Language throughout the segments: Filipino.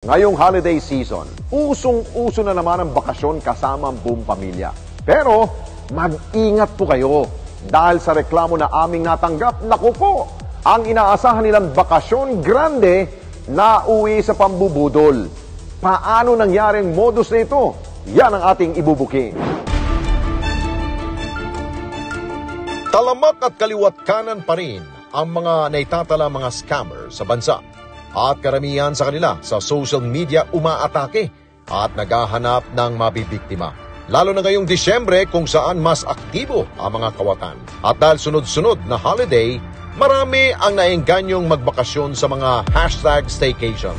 Ngayong holiday season, usong-uso na naman ang bakasyon kasama ang buong pamilya. Pero, mag-ingat po kayo dahil sa reklamo na aming natanggap, naku po, ang inaasahan nilang bakasyon grande na uwi sa pambubudol. Paano nangyaring modus na ito? Yan ang ating ibubuking. Talamak at kaliwat kanan pa rin ang mga naitatala mga scammer sa bansa. At karamihan sa kanila sa social media umaatake at naghahanap ng mabibiktima. Lalo na ngayong Disyembre kung saan mas aktibo ang mga kawatan. At dahil sunod-sunod na holiday, marami ang naengganyong magbakasyon sa mga #staycation.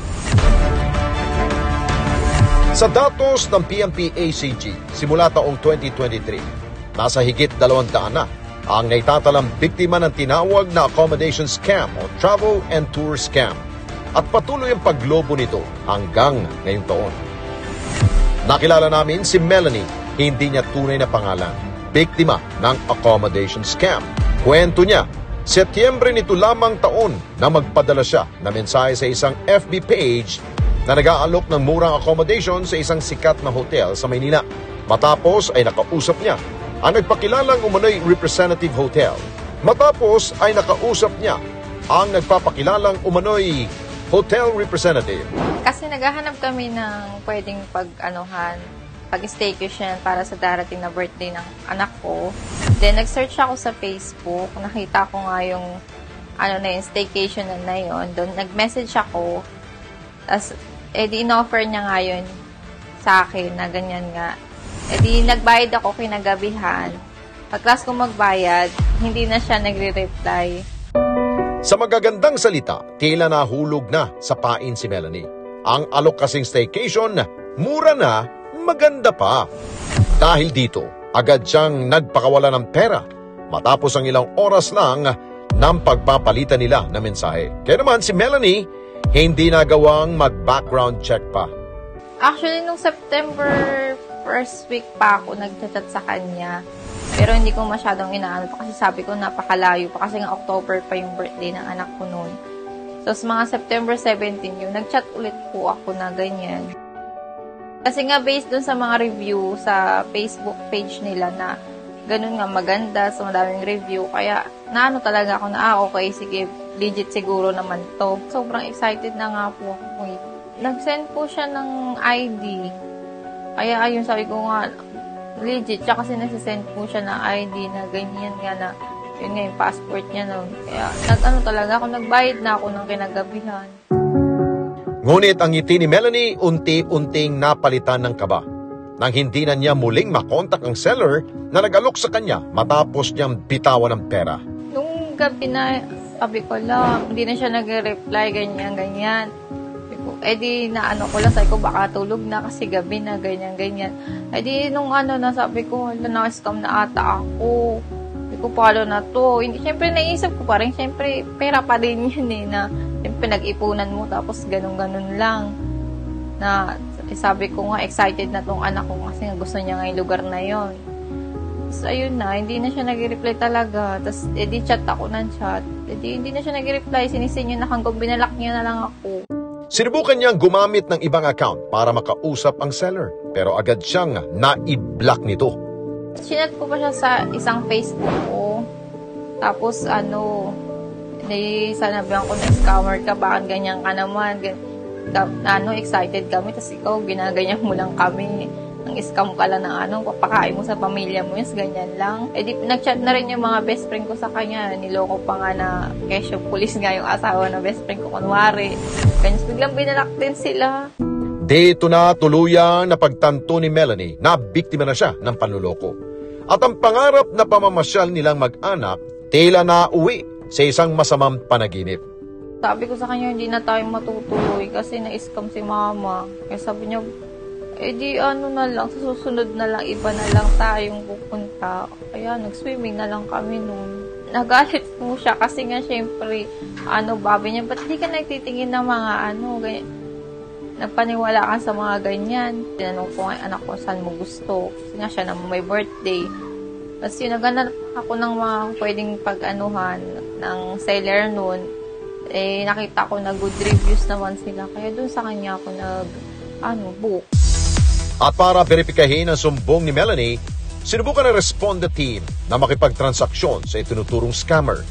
Sa datos ng PNP-ACG, simula taong 2023, nasa higit 200 na ang naitatalang biktima ng tinawag na accommodation scam o travel and tour scam. At patuloy ang paglobo nito hanggang ngayong taon. Nakilala namin si Melanie, hindi niya tunay na pangalan, biktima ng accommodation scam. Kwento niya, Setyembre nito lamang taon na magpadala siya na mensahe sa isang FB page na nag-aalok ng murang accommodation sa isang sikat na hotel sa Maynila. Matapos ay nakausap niya ang nagpakilalang umano'y representative hotel. Matapos ay nakausap niya ang nagpapakilalang umano'y hotel representative. Kasi naghahanap kami ng pwedeng pag-staycation para sa darating na birthday ng anak ko. Then, nag-search ako sa Facebook. Nakita ko nga yung staycation na yun. Doon, nag-message ako. Tapos, in-offer niya nga yun sa akin na ganyan nga. Nagbayad ako kinagabihan. Pagklas ko magbayad, hindi na siya nagre-reply. Sa magagandang salita, tila nahulog na sa pain si Melanie. Ang alok kasing staycation, mura na, maganda pa. Dahil dito, agad siyang nagpakawala ng pera matapos ang ilang oras lang ng pagpapalitan nila na mensahe. Kaya naman si Melanie, hindi nagawang mag-background check pa. Actually, nung September first week pa ako nagchat sa kanya. Pero hindi ko masyadong inaano pa kasi sabi ko napakalayo pa kasi nga October pa yung birthday ng anak ko noon. So, sa mga September 17 yun, nagchat ulit po ako na ganyan. Kasi nga based dun sa mga review sa Facebook page nila na ganun nga maganda, so madaming review. Kaya naano talaga ako na okay, sige, legit siguro naman to. Sobrang excited na nga po ako. Nag-send po siya ng ID. Kaya ayun, sabi ko nga, legit siya kasi nagsisend po siya ng ID na ganyan nga na, yun nga yung passport niya noon. Kaya talaga ako, nagbayad na ako ng kinagabihan. Ngunit ang ngiti ni Melanie unti-unting napalitan ng kaba nang hindi na niya muling makontak ang seller na nag-alok sa kanya matapos niyang bitawan ng pera. Nung gabi na, sabi ko lang, hindi na siya nag-reply, ganyan. Naano ko lang, sabi ko baka tulog na kasi gabi na, ganyan. Nung sabi ko, na-scam na ata ako. Sabi ko, paano na to? Siyempre, naisip ko pa rin, siyempre, pera pa din yun na siyempre, nag-ipunan mo, tapos ganun-ganun lang. Sabi ko nga, excited na tong anak ko kasi gusto niya nga yung lugar na yon. Tapos, ayun na, hindi na siya nag-reply talaga. Tapos, chat ako ng chat. Hindi na siya nag-reply, sinisin niya na hanggang binalak niya na lang ako. Sinubukan niyang gumamit ng ibang account para makausap ang seller, pero agad siyang na-i-block nito. Sinat ko pa siya sa isang Facebook ko. Tapos sanabihan ko na scammer ka, bakit ganyan ka naman? Excited kami, tapos ikaw, ginaganyan mo lang kami. Ang scam ka lang ng papakain mo sa pamilya mo, yes, ganyan lang. Nag-chat na rin yung mga best friend ko sa kanya. Niloko pa nga na kesyo pulis nga yung asawa na best friend ko, kunwari. Ganyan, biglang binalak din sila. Dito na tuluyang napagtanto ni Melanie na biktima na siya ng panluloko. At ang pangarap na pamamasyal nilang mag-anak, tila na uwi sa isang masamang panaginip. Sabi ko sa kanya, hindi na tayo matutuloy kasi na-scam si mama. Kaya sabi niya, na lang, sa susunod na lang, iba na lang tayong pupunta. Kaya nag-swimming na lang kami noon. Nagalit po siya kasi nga syempre, babi niya, ba't di ka nagtitingin ng mga ganyan? Nagpaniwala ka sa mga ganyan. Tinanong ko nga anak ko, saan mo gusto? Kasi nga siya naman may birthday. Tapos yun, naghanap ako ng mga pwedeng pag-anuhan ng seller noon. nakita ko na good reviews naman sila. Kaya doon sa kanya ako book. At para veripikahin ang sumbong ni Melanie, sinubukan ng Responde team na makipagtransaksyon sa itinuturong scammer.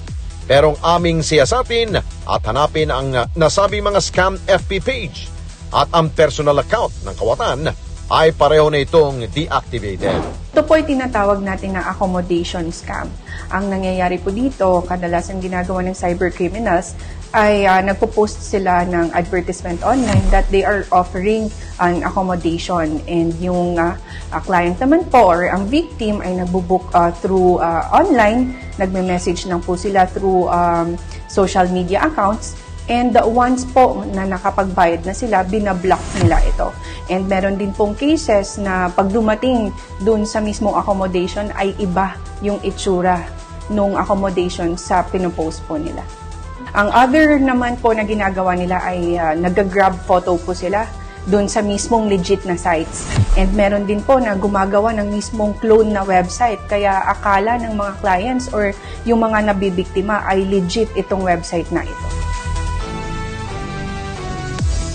Pero ang aming siyasatin at hanapin ang nasabing mga scam FB page at ang personal account ng kawatan ay pareho na itong deactivated. Ito po ay tinatawag natin na accommodation scam. Ang nangyayari po dito, kadalasan ginagawa ng cybercriminals ay nagpo-post sila ng advertisement online that they are offering an accommodation, and yung client naman po or ang victim ay nagbo-book through online, nagme-message lang po sila through social media accounts, and once po na nakapagbayad na sila, binablock nila ito. And meron din pong cases na pag dumating dun sa mismong accommodation ay iba yung itsura nung accommodation sa pinopost po nila. Ang other naman po na ginagawa nila ay nag-grab photo po sila doon sa mismong legit na sites. And meron din po na gumagawa ng mismong clone na website. Kaya akala ng mga clients or yung mga nabibiktima ay legit itong website na ito.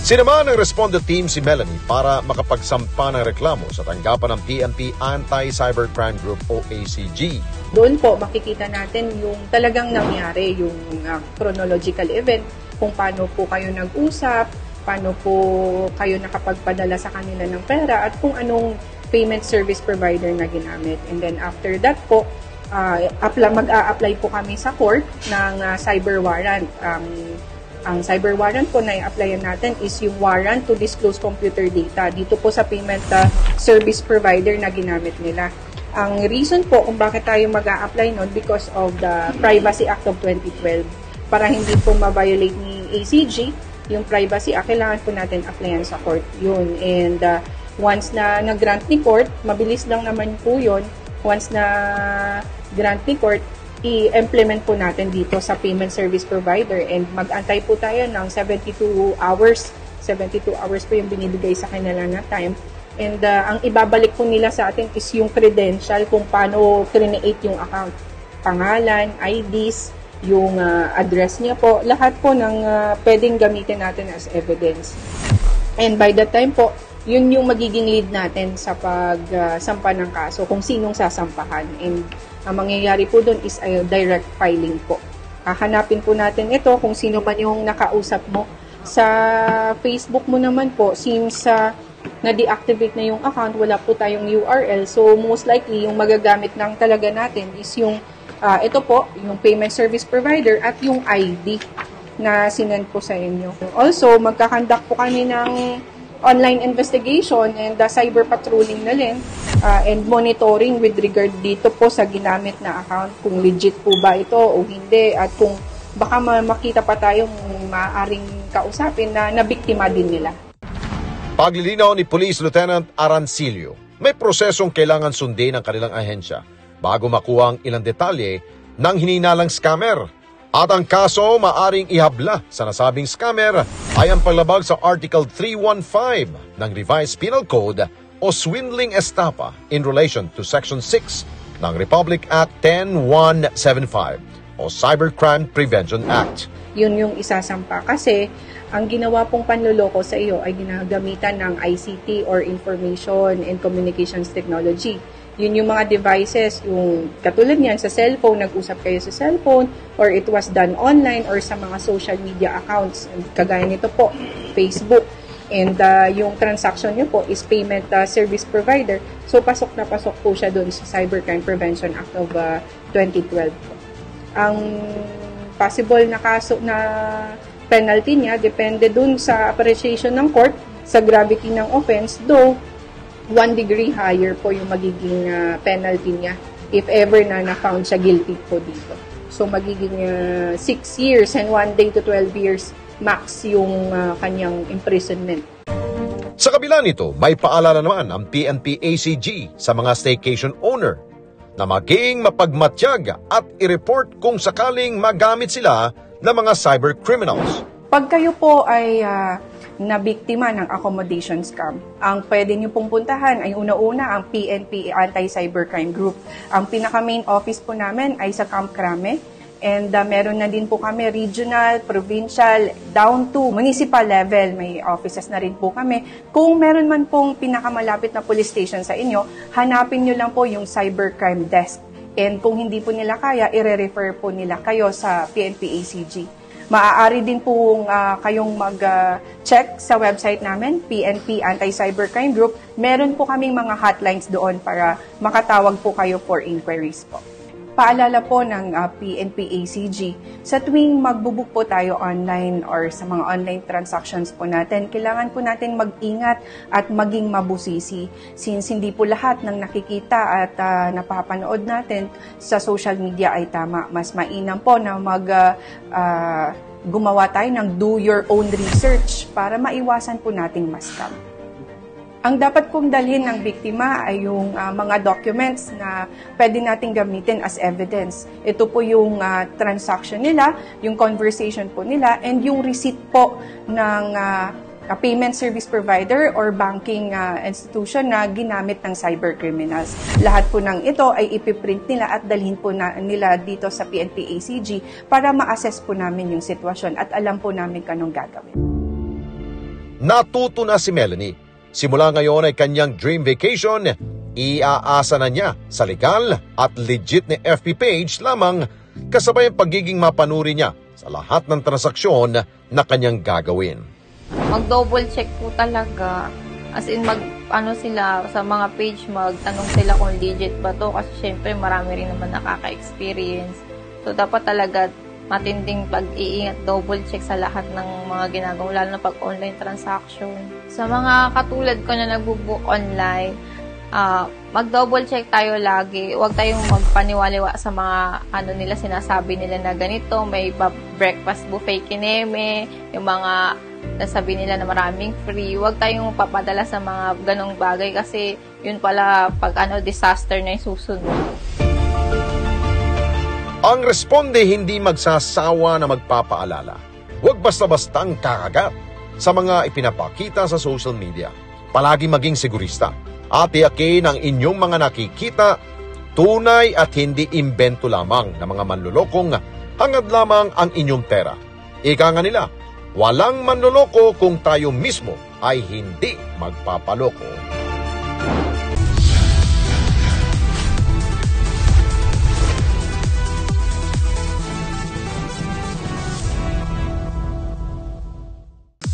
Sinamahan ng Responde team si Melanie para makapagsampa ng reklamo sa tanggapan ng PNP Anti-Cybercrime Group o ACG. Doon po makikita natin yung talagang nangyari, yung chronological event, kung paano po kayo nag-usap, paano po kayo nakapagpadala sa kanila ng pera, at kung anong payment service provider na ginamit. And then after that po, mag-a-apply po kami sa court ng cyber warrant. Ang cyber warrant po na i-applyan natin is yung warrant to disclose computer data dito po sa payment service provider na ginamit nila. Ang reason po kung bakit tayo mag-a-apply nun because of the Privacy Act of 2012. Para hindi po ma-violate ni ACG yung Privacy Act, kailangan po natin applyan sa court yun. And once na nag-grant ni court, mabilis lang naman po yun. Once na grant ni court, i-implement po natin dito sa payment service provider, and mag-antay po tayo ng 72 hours. 72 hours po yung binibigay sa kanila na time. And ang ibabalik po nila sa atin is yung credential kung paano create yung account. Pangalan, IDs, yung address niya po, lahat po ng pwedeng gamitin natin as evidence. And by that time po, yun yung magiging lead natin sa pagsampa ng kaso, kung sinong sasampahan. And ang mangyayari po doon is direct filing po. Hahanapin po natin ito kung sino man yung nakausap mo. Sa Facebook mo naman po, since na-deactivate na yung account, wala po tayong URL. So most likely, yung magagamit lang talaga natin is yung ito po, yung payment service provider at yung ID na sinend po sa inyo. Also, magkakandak po kami ng online investigation and cyber patrolling na rin and monitoring with regard dito po sa ginamit na account, kung legit po ba ito o hindi, at kung baka makita pa tayong maaaring kausapin na nabiktima din nila. Paglilinaw ni Police Lieutenant Arancilio, may prosesong kailangan sundin ng kanilang ahensya bago makuha ang ilang detalye ng hininalang scammer. At ang kaso maaring ihabla sa nasabing scammer ay ang paglabag sa Article 315 ng Revised Penal Code o swindling estafa in relation to Section 6 ng Republic Act 10175 o Cybercrime Prevention Act. Yun yung isasampa kasi ang ginawa pong panloloko sa iyo ay ginagamitan ng ICT or Information and Communications Technology. Yun yung mga devices, yung katulad niyan sa cellphone, nag-usap kayo sa cellphone, or it was done online or sa mga social media accounts. Kagaya nito po, Facebook. And yung transaction nyo po is payment service provider. So pasok na pasok po siya doon sa Cybercrime Prevention Act of 2012. Ang possible na kaso na penalty niya depende doon sa appreciation ng court, sa gravity ng offense, though 1 degree higher po yung magiging penalty niya if ever na found siya guilty po dito. So magiging 6 years and 1 day to 12 years max yung kanyang imprisonment. Sa kabila nito, may paalala naman ang PNP ACG sa mga staycation owner na maging mapagmatyag at i-report kung sakaling magamit sila ng mga cyber criminals. Pag kayo po ay na biktima ng accommodation scam, ang pwede nyo pong puntahan ay una-una ang PNP Anti-Cybercrime Group. Ang pinaka-main office po namin ay sa Camp Crame, And meron na din po kami regional, provincial, down to municipal level. May offices na rin po kami. Kung meron man pong pinakamalapit na police station sa inyo, hanapin nyo lang po yung cybercrime desk. And kung hindi po nila kaya, i-refer po nila kayo sa PNP-ACG. Maaari din po kayong mag-check sa website namin, PNP Anti-Cybercrime Group. Meron po kaming mga hotlines doon para makatawag po kayo for inquiries po. Paalala po ng PNP-ACG, sa tuwing magbubuk po tayo online or sa mga online transactions po natin, kailangan po natin mag-ingat at maging mabusisi. Since hindi po lahat ng nakikita at napapanood natin sa social media ay tama. Mas mainam po na gumawa tayo ng do your own research para maiwasan po nating ma-scam. Ang dapat pong dalhin ng biktima ay yung mga documents na pwede nating gamitin as evidence. Ito po yung transaction nila, yung conversation po nila, and yung receipt po ng payment service provider or banking institution na ginamit ng cybercriminals. Lahat po ng ito ay ipiprint nila at dalhin po nila dito sa PNP-ACG para ma-assess po namin yung sitwasyon at alam po namin kanong gagawin. Natuto na si Melanie. Simula ngayon ay kanyang dream vacation, iaasa na niya sa legal at legit na FB page lamang kasabay ang pagiging mapanuri niya sa lahat ng transaksyon na kanyang gagawin. Mag-double check po talaga. As in, sila sa mga page, magtanong sila kung legit ba to kasi syempre marami rin naman nakaka-experience. So, dapat talaga matinding pag-iingat, double check sa lahat ng mga ginagawa, lalo na pag online transaction. Sa mga katulad ko na nagbubook online, mag-double check tayo lagi. Huwag tayong magpaniwaliwa sa mga nila sinasabi nila na ganito, may breakfast buffet kineme, yung mga nasabi nila na maraming free. Huwag tayong papadala sa mga ganong bagay kasi yun pala pag disaster na yung susunod. Ang Responde hindi magsasawa na magpapaalala. Huwag basta-bastang kakagat sa mga ipinapakita sa social media. Palagi maging sigurista at tiyakin ang inyong mga nakikita tunay at hindi imbento lamang ng mga manlulokong hangad lamang ang inyong pera. Ika nga nila, walang manluloko kung tayo mismo ay hindi magpapaloko.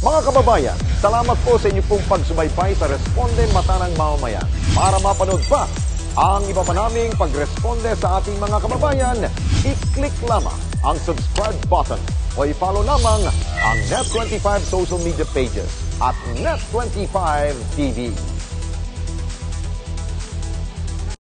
Mga kababayan, salamat po sa inyo pong pagsubaybay sa Responde Mata ng Mamamayan. Para mapanood pa ang iba pa naming pagresponde sa ating mga kababayan, i-click lamang ang subscribe button o i-follow lamang ang Net25 social media pages at Net25 TV.